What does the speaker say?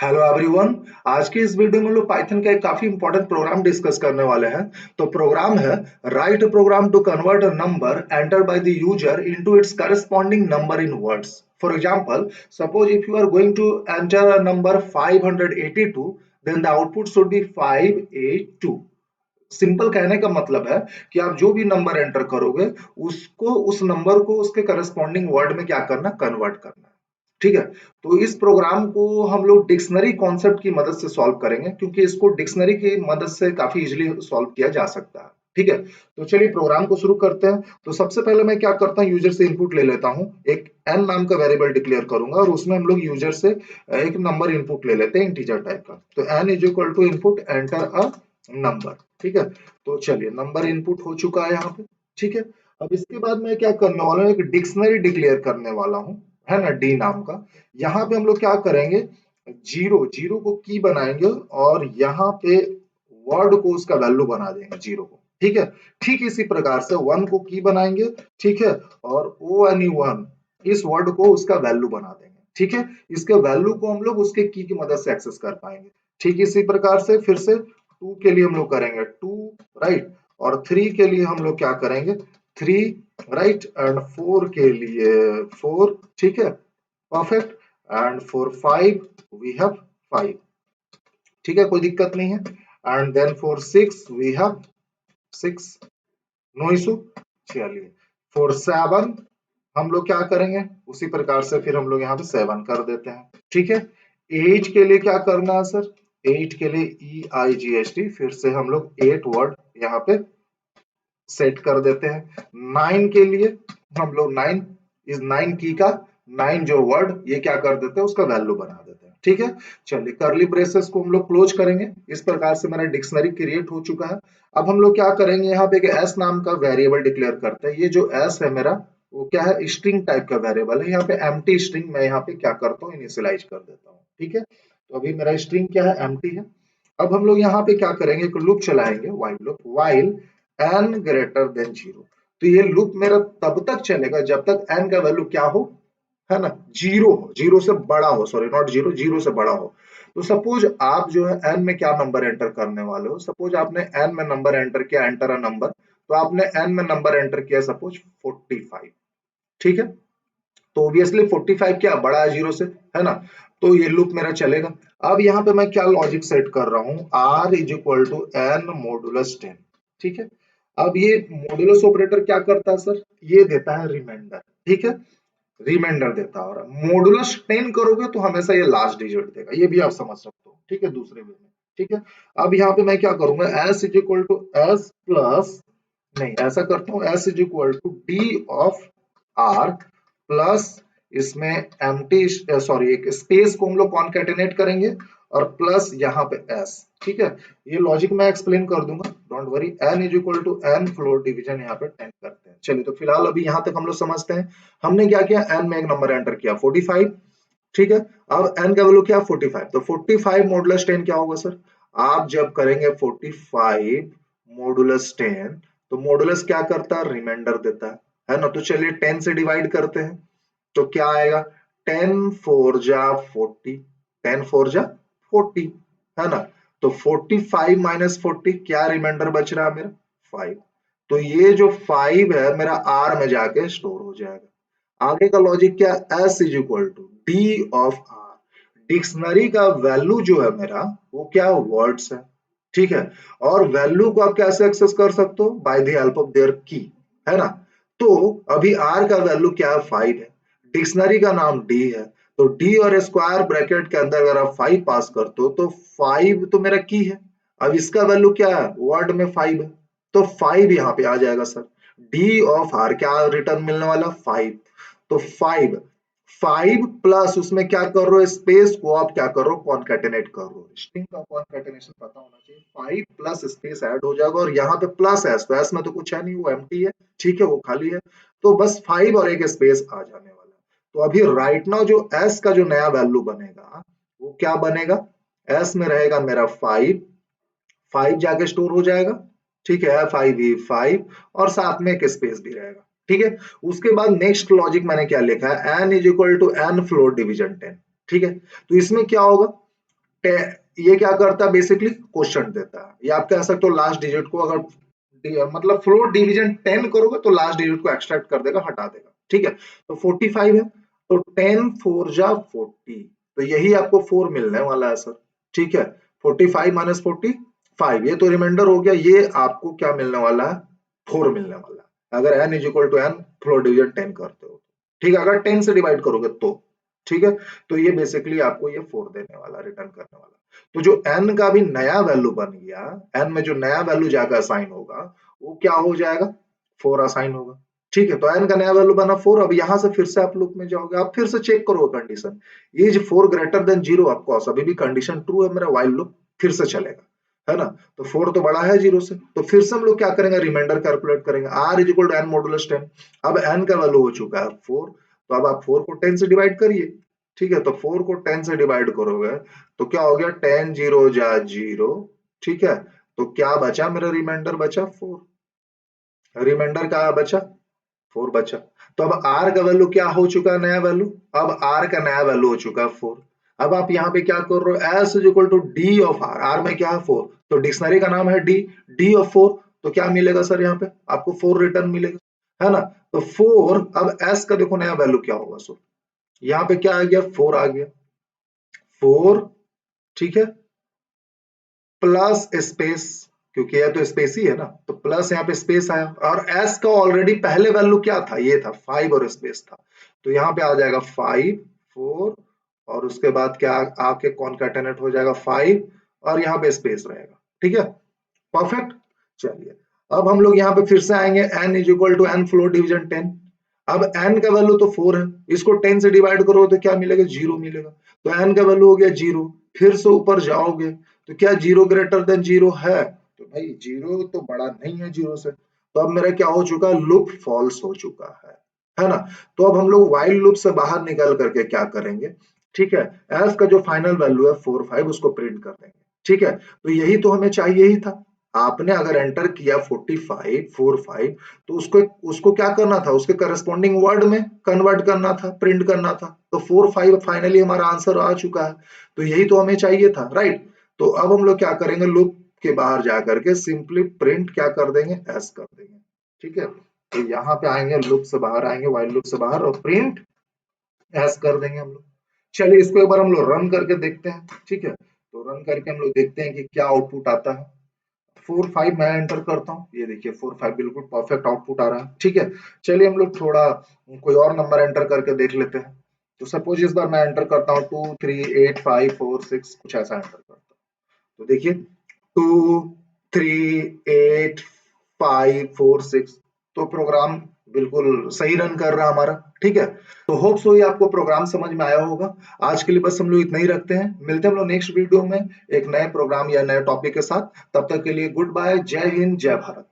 Hello everyone. आज की इस वीडियो में हम लोग पाइथन का एक काफी इंपॉर्टेंट प्रोग्राम डिस्कस करने वाले हैं। तो प्रोग्राम है write program to convert a number enter by the user into its corresponding number in words. For example, suppose if you are going to enter a number 582, then the output should be 582। Simple कहने का मतलब है कि आप जो भी number enter करोगे उसको उस नंबर को उसके करस्पॉन्डिंग वर्ड में क्या करना, कन्वर्ट करना है। ठीक है। तो इस प्रोग्राम को हम लोग डिक्शनरी कॉन्सेप्ट की मदद से सॉल्व करेंगे, क्योंकि इसको डिक्शनरी की मदद से काफी इजीली सॉल्व किया जा सकता है। ठीक है। तो चलिए प्रोग्राम को शुरू करते हैं। तो सबसे पहले मैं क्या करता हूँ, यूजर से इनपुट ले लेता हूँ। एक एन नाम का वेरिएबल डिक्लेयर करूंगा और उसमें हम लोग यूजर से एक नंबर इनपुट ले लेते हैं, इंटीजर टाइप का। तो n is equal to input enter a number. ठीक है। तो चलिए नंबर इनपुट हो चुका है यहाँ पे। ठीक है। अब इसके बाद मैं क्या करने वाला हूँ, एक डिक्शनरी डिक्लेयर करने वाला हूँ, है ना, डी नाम का। यहाँ पे हम लोग क्या करेंगे, जीरो जीरो को की बनाएंगे और यहाँ पे वर्ड को उसका वैल्यू बना देंगे जीरो को। ठीक है। ठीक इसी प्रकार से वन को की बनाएंगे। ठीक है। और ओ एन वन इस वर्ड को उसका वैल्यू बना देंगे। ठीक है। इसके वैल्यू को हम लोग उसके की मदद से एक्सेस कर पाएंगे। ठीक इसी प्रकार से फिर से टू के लिए हम लोग करेंगे टू, राइट। और थ्री के लिए हम लोग क्या करेंगे, थ्री, राइट। एंड फोर के लिए फोर। ठीक है। Perfect. And for five we have five. ठीक है, कोई दिक्कत नहीं है। And then for six we have six. No issue. चलिए फॉर सेवन हम लोग क्या करेंगे, उसी प्रकार से फिर हम लोग यहाँ पे सेवन कर देते हैं। ठीक है। एट के लिए क्या करना है सर, एट के लिए EIGHT, फिर से हम लोग एट वर्ड यहाँ पे सेट कर देते हैं। नाइन के लिए हम लोग नाइन इस नाइन की का नाइन जो वर्ड ये क्या कर देते हैं, उसका वैल्यू बना देते हैं। ठीक है। चलिए करली ब्रेसेस को हम लोग क्लोज करेंगे। इस प्रकार से मेरा डिक्शनरी क्रिएट हो चुका है। अब हम लोग क्या करेंगे, यहाँ पे एक एस नाम का वेरिएबल डिक्लेयर करते हैं। ये जो एस है मेरा, वो क्या है, स्ट्रिंग टाइप का वेरिएबल है। यहाँ पे एम्प्टी स्ट्रिंग मैं यहाँ पे क्या करता हूँ, इनिशियलाइज कर देता हूँ। ठीक है। तो अभी मेरा स्ट्रिंग क्या है, एम्प्टी है। अब हम लोग यहाँ पे क्या करेंगे, एक लूप चलाएंगे, while loop, while n greater than zero. तो ये लूप मेरा तब तक चलेगा जब तक n का वैल्यू क्या हो, है ना, जीरो हो, जीरो से बड़ा हो, सॉरी नॉट जीरो, जीरो से बड़ा हो। तो सपोज आप जो है n में क्या नंबर एंटर करने वाले हो, सपोज आपने n में नंबर एंटर किया, एंटर अ नंबर। तो आपने n में नंबर एंटर किया सपोज 45। ठीक है। तो ऑब्वियसली 45 क्या बड़ा है जीरो से, है ना। तो ये लूप मेरा चलेगा। अब यहाँ पे मैं क्या लॉजिक सेट कर रहा हूँ, r is equal to n modulus 10। ठीक है। अब ये मॉडुलस ऑपरेटर क्या करता है सर, ये देता है रिमाइंडर। ठीक है। रिमाइंडर देता है, और मॉडुलस 10 करोगे तो हमेशा ये लास्ट डिजिट देगा, ये भी आप समझ सकते हो। ठीक है, दूसरे वे में। ठीक है। अब यहाँ पे मैं क्या करूंगा, s is equal to s plus, नहीं ऐसा करता हूँ, s is equal to d of r plus, इसमें एम्प्टी, सॉरी एक स्पेस को हम लोग कॉन्केटेनेट करेंगे, और प्लस यहाँ पे s। ठीक है। ये लॉजिक मैं एक्सप्लेन कर दूंगा, don't worry. n is equal to n floor division यहाँ पे 10 करते हैं। चलिए तो फिलहाल अभी यहाँ तक हम लोग समझते हैं। हमने क्या किया, n में एक नंबर एंटर किया 45। ठीक है। अब n का वैल्यू क्या, 45। तो 45 मॉडुलस 10 क्या होगा सर, आप जब करेंगे 45 मॉडुलस 10, तो मॉडुलस क्या करता है, रिमाइंडर देता है ना। तो चलिए 10 से डिवाइड करते हैं, तो क्या आएगा, 10 फोर जा 40, 10 फोर जा 40, है ना। तो 45 माइनस 40, क्या रिमाइंडर बच रहा है मेरा, 5। तो ये जो 5 है मेरा r में जाके स्टोर हो जाएगा। आगे का लॉजिक क्या, s is equal to d of r। Dictionary का वैल्यू जो है मेरा, वो क्या, वर्ड्स है। ठीक है। और वैल्यू को आप कैसे एक्सेस कर सकते हो, by the help of their की, है ना। तो अभी r का वैल्यू क्या है, 5 है। डिक्शनरी का नाम d है। तो d और स्क्वायर ब्रैकेट के अंदर अगर आप 5 पास करते हो तो 5 तो मेरा की है। अब इसका वैल्यू क्या है, वर्ड में 5 है। तो 5 यहाँ पे आ जाएगा सर। डी ऑफ आर क्या रिटर्न मिलने वाला, 5। तो 5, 5 प्लस उसमें क्या कर रहे हो, स्पेस को आप क्या कर रहे हो, कॉन्केटेनेट कर रहे हो। स्ट्रिंग का कॉन्केटेनेशन पता होना चाहिए। 5 प्लस स्पेस ऐड हो जाएगा, और यहाँ पे प्लस एस, तो एस में तो कुछ है नहीं, वो एम्प्टी है। ठीक है, वो खाली है। तो बस 5 और एक स्पेस आ जाने वाला है। तो अभी राइट नाउ जो एस का जो नया वैल्यू बनेगा, वो क्या बनेगा, एस में रहेगा मेरा 5, 5 जाके स्टोर हो जाएगा। ठीक है, 5 और साथ में एक स्पेस भी रहेगा। ठीक है। उसके बाद नेक्स्ट लॉजिक मैंने क्या लिखा है, n is equal to n floor division 10। ठीक है। तो इसमें क्या होगा, ये क्या करता है बेसिकली क्वेश्चन देता है, या आप कह सकते हो लास्ट डिजिट को अगर मतलब फ्लोट डिवीजन 10 करोगे तो लास्ट डिजिट को एक्सट्रैक्ट कर देगा, हटा देगा, ठीक है। तो 45 है, तो 10 4 जा 40, तो यही आपको 4 मिलने वाला है सर, ठीक है। 45 माइनस 45, ये तो रिमाइंडर हो गया, ये आपको क्या मिलने वाला है, 4 मिलने वाला है अगर n is equal to n float division 10 करते हो, ठीक है। अगर 10 से डिवाइड करोगे तो, ठीक है। तो ये बेसिकली आपको ये 4 देने वाला, रिटर्न करने वाला। तो जो n का भी नया वैल्यू बन गया, n में जो नया वैल्यू जाकर असाइन होगा वो क्या हो जाएगा, 4 असाइन होगा, ठीक है। तो n का नया वैल्यू बना 4, अब यहां से फिर से आप लूप में जाओगे, आप फिर से चेक करोगे कंडीशन, इज 4 ग्रेटर देन 0, आपको अभी भी कंडीशन ट्रू है, मेरा व्हाइल लूप फिर से चलेगा, है ना। तो 4 तो बड़ा है 0 से, तो फिर से हम लोग क्या करेंगे, रिमाइंडर कैलकुलेट करेंगे, r is equal to n modulus 10। अब n का वैल्यू हो चुका है 4, तो अब आप 4 को 10 से डिवाइड करिए, ठीक है। तो 4 को 10 से डिवाइड करोगे तो क्या हो गया, 10 0 जा 0, ठीक है। तो क्या बचा, मेरा रिमाइंडर बचा 4, रिमाइंडर क्या बचा, 4 बचा। तो अब r का वैल्यू क्या हो चुका है, नया वैल्यू, अब r का नया वैल्यू हो चुका है 4। अब आप यहाँ पे क्या कर रहे हो, s is equal to d of r, r में क्या है 4, तो डिक्शनरी का नाम है डी, डी ऑफ 4, तो क्या मिलेगा सर, यहाँ पे आपको 4 रिटर्न मिलेगा, है ना। तो 4, अब s का देखो नया वैल्यू क्या होगा सर, यहाँ पे क्या आ गया, 4 आ गया, 4, ठीक है, प्लस स्पेस, क्योंकि यह तो स्पेस ही है ना, तो प्लस यहाँ पे स्पेस आया, और s का ऑलरेडी पहले वैल्यू क्या था, ये था 5 और स्पेस था, तो यहाँ पे आ जाएगा 5 4, और उसके बाद क्या आके कॉन्कैटेनेट हो जाएगा 5, और यहाँ पे स्पेस रहेगा, ठीक है, परफेक्ट। चलिए, अब हम लोग यहाँ पे फिर से आएंगे, n is equal to n float division 10। अब n का वैल्यू तो 4 है, इसको 10 से डिवाइड करो तो क्या मिलेगा, 0 मिलेगा, तो n का वैल्यू हो गया 0, फिर से ऊपर जाओगे तो क्या 0 ग्रेटर देन 0 है, तो भाई 0 तो बड़ा नहीं है 0 से, तो अब मेरा क्या हो चुका है, लूप फॉल्स हो चुका है ना। तो अब हम लोग व्हाइल लूप से बाहर निकल करके क्या करेंगे, ठीक है, f का जो फाइनल वैल्यू है 4 5 उसको प्रिंट कर देंगे, ठीक है। तो यही तो हमें चाहिए ही था, आपने अगर एंटर किया 45 4 5, तो उसको उसको क्या करना था, उसके करस्पॉन्डिंग वर्ड में कन्वर्ट करना था, प्रिंट करना था, तो 4 5 फाइनली हमारा आंसर आ चुका है, तो यही तो हमें चाहिए था, राइट। तो अब हम लोग क्या करेंगे, लूप के बाहर जा करके सिंपली प्रिंट क्या कर देंगे, एस कर देंगे, ठीक है। तो यहाँ पे आएंगे, लूप से बाहर आएंगे, व्हाइल लूप से बाहर, और प्रिंट एस कर देंगे हम लोग। चलिए इसको एक बार हम लोग रन करके देखते हैं, ठीक है। तो रन करके हम लोग देखते हैं कि क्या आउटपुट आता है। 4 5 मैं एंटर करता हूँ, ये देखिए 4 5 बिल्कुल परफेक्ट आउटपुट आ रहा है, ठीक है। चलिए हम लोग थोड़ा कोई और नंबर एंटर करके देख लेते हैं। तो सपोज इस बार मैं एंटर करता हूँ 2 3 8 5 4 6, कुछ ऐसा एंटर करता हूँ, तो देखिए 2 3 8 5 4 6, तो प्रोग्राम बिल्कुल सही रन कर रहा है हमारा, ठीक है। तो होप सो ये आपको प्रोग्राम समझ में आया होगा। आज के लिए बस हम लोग इतना ही रखते हैं, मिलते हैं हम लोग नेक्स्ट वीडियो में एक नए प्रोग्राम या नए टॉपिक के साथ। तब तक के लिए गुड बाय, जय हिंद जय भारत।